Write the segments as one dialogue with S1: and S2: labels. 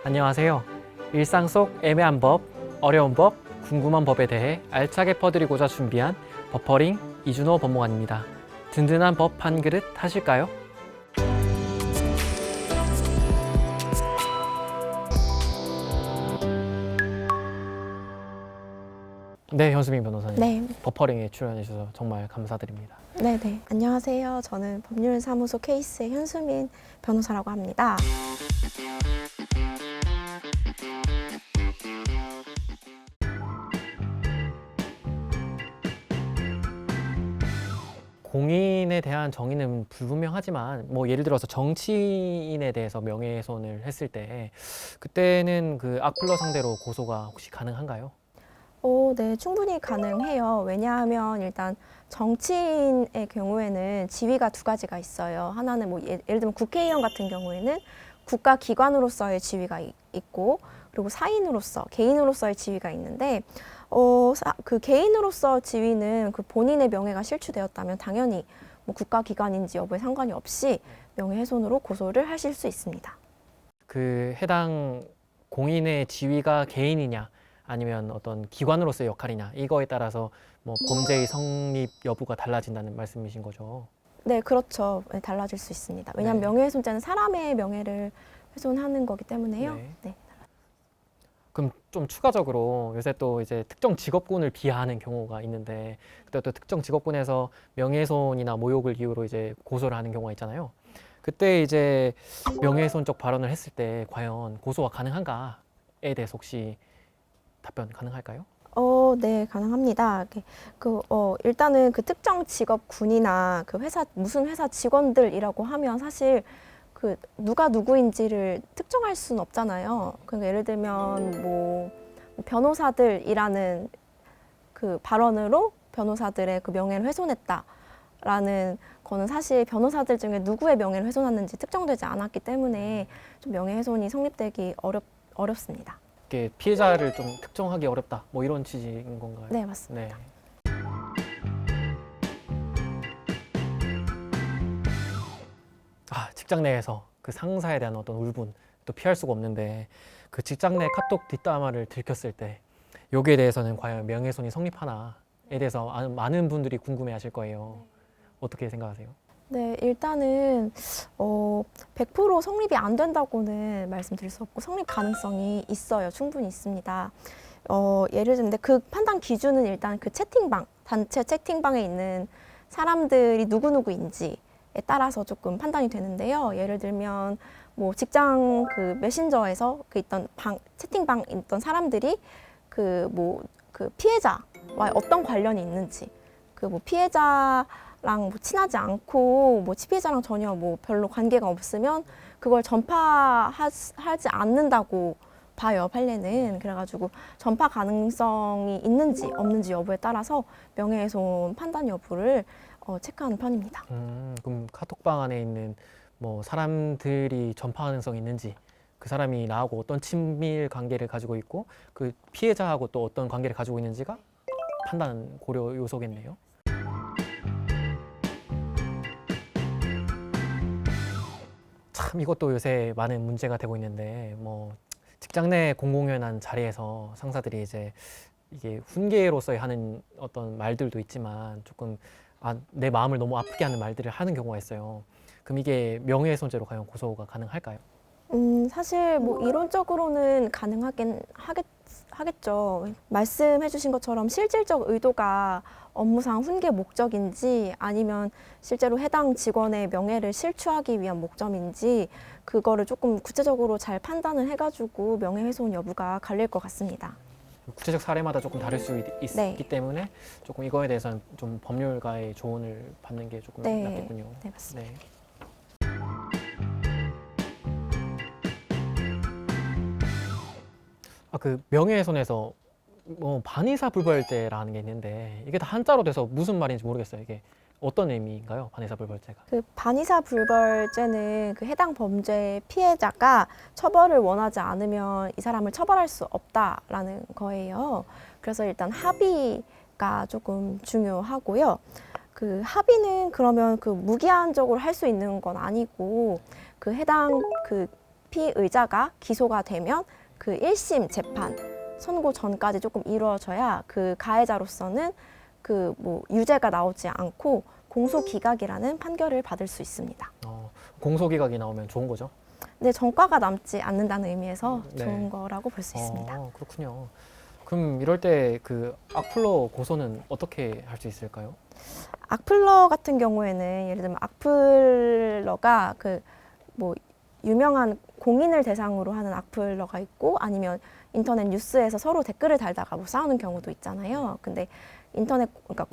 S1: 안녕하세요. 일상 속 애매한 법, 어려운 법, 궁금한 법에 대해 알차게 퍼드리고자 준비한 버퍼링 이준호 법무관입니다. 든든한 법 한 그릇 하실까요? 네, 현수민 변호사님.
S2: 네,
S1: 버퍼링에 출연해 주셔서 정말 감사드립니다.
S2: 네. 안녕하세요. 저는 법률사무소 케이스의 현수민 변호사라고 합니다.
S1: 공인에 대한 정의는 불분명하지만 예를 들어서 정치인에 대해서 명예훼손을 했을 때 그때는 그 악플러 상대로 고소가 혹시 가능한가요?
S2: 네, 충분히 가능해요. 왜냐하면 일단 정치인의 경우에는 지위가 두 가지가 있어요. 하나는 예를 들면 국회의원 같은 경우에는 국가기관으로서의 지위가 있고, 그리고 사인으로서, 개인으로서의 지위가 있는데, 그 개인으로서 지위는 그 본인의 명예가 실추되었다면 당연히 국가기관인지 여부에 상관이 없이 명예훼손으로 고소를 하실 수 있습니다.
S1: 그 해당 공인의 지위가 개인이냐 아니면 어떤 기관으로서의 역할이냐 이거에 따라서 범죄의 성립 여부가 달라진다는 말씀이신 거죠.
S2: 네, 그렇죠. 네, 달라질 수 있습니다. 왜냐하면
S1: 네.
S2: 명예훼손죄는 사람의 명예를 훼손하는 거기 때문에요.
S1: 네.
S2: 네.
S1: 그럼 좀 추가적으로 요새 또 이제 특정 직업군을 비하하는 경우가 있는데 그때 또 특정 직업군에서 명예훼손이나 모욕을 이유로 이제 고소를 하는 경우가 있잖아요. 그때 이제 명예훼손적 발언을 했을 때 과연 고소가 가능한가에 대해서 혹시 답변 가능할까요?
S2: 네, 가능합니다. 일단은 그 특정 직업군이나 그 회사, 무슨 회사 직원들이라고 하면 사실 그 누가 누구인지를 특정할 수는 없잖아요. 그러니까 예를 들면 변호사들이라는 그 발언으로 변호사들의 그 명예를 훼손했다라는 거는 사실 변호사들 중에 누구의 명예를 훼손했는지 특정되지 않았기 때문에 좀 명예훼손이 성립되기 어렵습니다.
S1: 이게 피해자를 좀 특정하기 어렵다 이런 취지인 건가요?
S2: 네, 맞습니다.
S1: 네. 직장 내에서 그 상사에 대한 어떤 울분 또 피할 수가 없는데 그 직장 내 카톡 뒷담화를 들켰을 때 여기에 대해서는 과연 명예훼손이 성립하나에 대해서 많은 분들이 궁금해하실 거예요. 어떻게 생각하세요?
S2: 네, 일단은 100% 성립이 안 된다고는 말씀드릴 수 없고 성립 가능성이 있어요. 충분히 있습니다. 예를 들면 그 판단 기준은 일단 그 채팅방, 단체 채팅방에 있는 사람들이 누구누구인지에 따라서 조금 판단이 되는데요. 예를 들면 직장 그 메신저에서 그 있던 채팅방 있던 사람들이 그 피해자와 어떤 관련이 있는지, 피해자랑 친하지 않고 피해자랑 전혀 별로 관계가 없으면 그걸 전파하지 않는다고 봐요, 판례는. 그래가지고 전파 가능성이 있는지 없는지 여부에 따라서 명예훼손 판단 여부를 체크하는 편입니다.
S1: 그럼 카톡방 안에 있는 사람들이 전파 가능성이 있는지 그 사람이 나하고 어떤 친밀 관계를 가지고 있고 그 피해자하고 또 어떤 관계를 가지고 있는지가 판단 고려 요소겠네요. 참 이것도 요새 많은 문제가 되고 있는데 직장 내 공공연한 자리에서 상사들이 이제 이게 훈계로서의 하는 어떤 말들도 있지만 조금 내 마음을 너무 아프게 하는 말들을 하는 경우가 있어요. 그럼 이게 명예훼손죄로 과연 고소가 가능할까요?
S2: 사실 이론적으로는 하겠죠. 말씀해 주신 것처럼 실질적 의도가 업무상 훈계 목적인지 아니면 실제로 해당 직원의 명예를 실추하기 위한 목적인지 그거를 조금 구체적으로 잘 판단을 해가지고 명예훼손 여부가 갈릴 것 같습니다.
S1: 구체적 사례마다 조금 다를 수
S2: 네.
S1: 있기 때문에 조금 이거에 대해서는 좀 법률가의 조언을 받는 게 조금
S2: 네.
S1: 낫겠군요.
S2: 네, 맞습니다.
S1: 네. 그 명예훼손에서 반의사불벌죄라는 게 있는데 이게 다 한자로 돼서 무슨 말인지 모르겠어요. 이게 어떤 의미인가요? 반의사불벌죄가?
S2: 그 반의사불벌죄는 그 해당 범죄 피해자가 처벌을 원하지 않으면 이 사람을 처벌할 수 없다라는 거예요. 그래서 일단 합의가 조금 중요하고요. 그 합의는 그러면 그 무기한적으로 할 수 있는 건 아니고 그 해당 그 피의자가 기소가 되면 그 1심 재판 선고 전까지 조금 이루어져야 그 가해자로서는 그 뭐 유죄가 나오지 않고 공소기각이라는 판결을 받을 수 있습니다.
S1: 공소기각이 나오면 좋은 거죠?
S2: 근데 전과가 남지 않는다는 의미에서
S1: 네.
S2: 좋은 거라고 볼 수 있습니다.
S1: 그렇군요. 그럼 이럴 때 그 악플러 고소는 어떻게 할 수 있을까요?
S2: 악플러 같은 경우에는 예를 들면 악플러가 그 뭐 유명한 공인을 대상으로 하는 악플러가 있고 아니면 인터넷 뉴스에서 서로 댓글을 달다가 뭐 싸우는 경우도 있잖아요. 근데 그러니까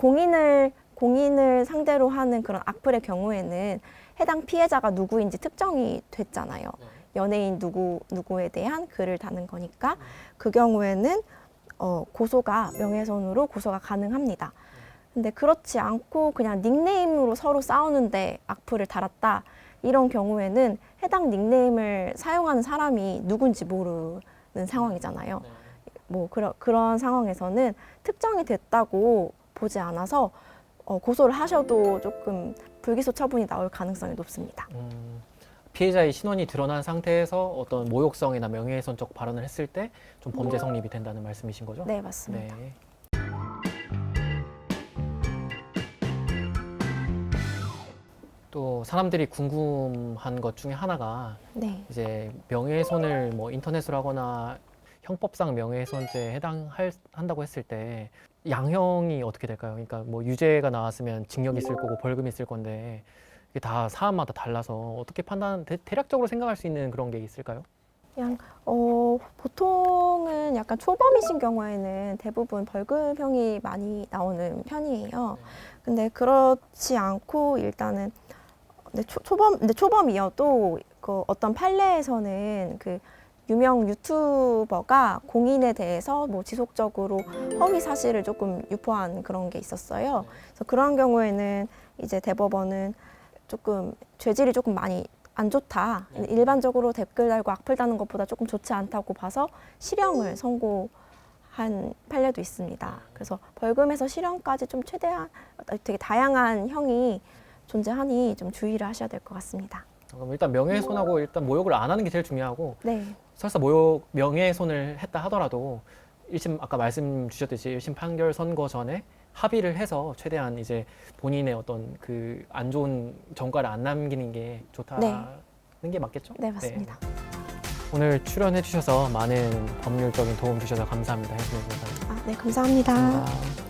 S2: 공인을 상대로 하는 그런 악플의 경우에는 해당 피해자가 누구인지 특정이 됐잖아요. 연예인 누구에 대한 글을 다는 거니까 그 경우에는 명예훼손으로 고소가 가능합니다. 근데 그렇지 않고 그냥 닉네임으로 서로 싸우는데 악플을 달았다. 이런 경우에는 해당 닉네임을 사용하는 사람이 누군지 모르는 상황이잖아요. 뭐 그런 상황에서는 특정이 됐다고 보지 않아서 고소를 하셔도 조금 불기소 처분이 나올 가능성이 높습니다.
S1: 피해자의 신원이 드러난 상태에서 어떤 모욕성이나 명예훼손적 발언을 했을 때 좀 범죄 성립이 된다는 말씀이신 거죠?
S2: 네, 맞습니다.
S1: 네. 또 사람들이 궁금한 것 중에 하나가
S2: 네.
S1: 이제 명예훼손을 뭐 인터넷으로 하거나 형법상 명예훼손죄에 해당한다고 했을 때 양형이 어떻게 될까요? 그러니까 뭐 유죄가 나왔으면 징역이 있을 거고 벌금이 있을 건데 이게 다 사안마다 달라서 어떻게 대략적으로 생각할 수 있는 그런 게 있을까요?
S2: 그냥 보통은 약간 초범이신 경우에는 대부분 벌금형이 많이 나오는 편이에요. 근데 그렇지 않고 일단은 근데 초범이어도 그 어떤 판례에서는 그 유명 유튜버가 공인에 대해서 뭐 지속적으로 허위 사실을 조금 유포한 그런 게 있었어요. 그래서 그런 경우에는 이제 대법원은 조금 죄질이 조금 많이 안 좋다. 일반적으로 댓글 달고 악플 다는 것보다 조금 좋지 않다고 봐서 실형을 선고한 판례도 있습니다. 그래서 벌금에서 실형까지 좀 최대한 되게 다양한 형이 존재하니 좀 주의를 하셔야 될 것 같습니다.
S1: 그럼 일단 명예훼손하고 일단 모욕을 안 하는 게 제일 중요하고
S2: 네.
S1: 설사 명예훼손을 했다 하더라도 아까 말씀 주셨듯이 1심 판결 선고 전에 합의를 해서 최대한 이제 본인의 어떤 그 안 좋은 전과를 안 남기는 게 좋다는 게 맞겠죠?
S2: 네, 맞습니다.
S1: 오늘 출연해 주셔서 많은 법률적인 도움 주셔서 감사합니다. hensley 변호사님.
S2: 네, 감사합니다.
S1: 감사합니다.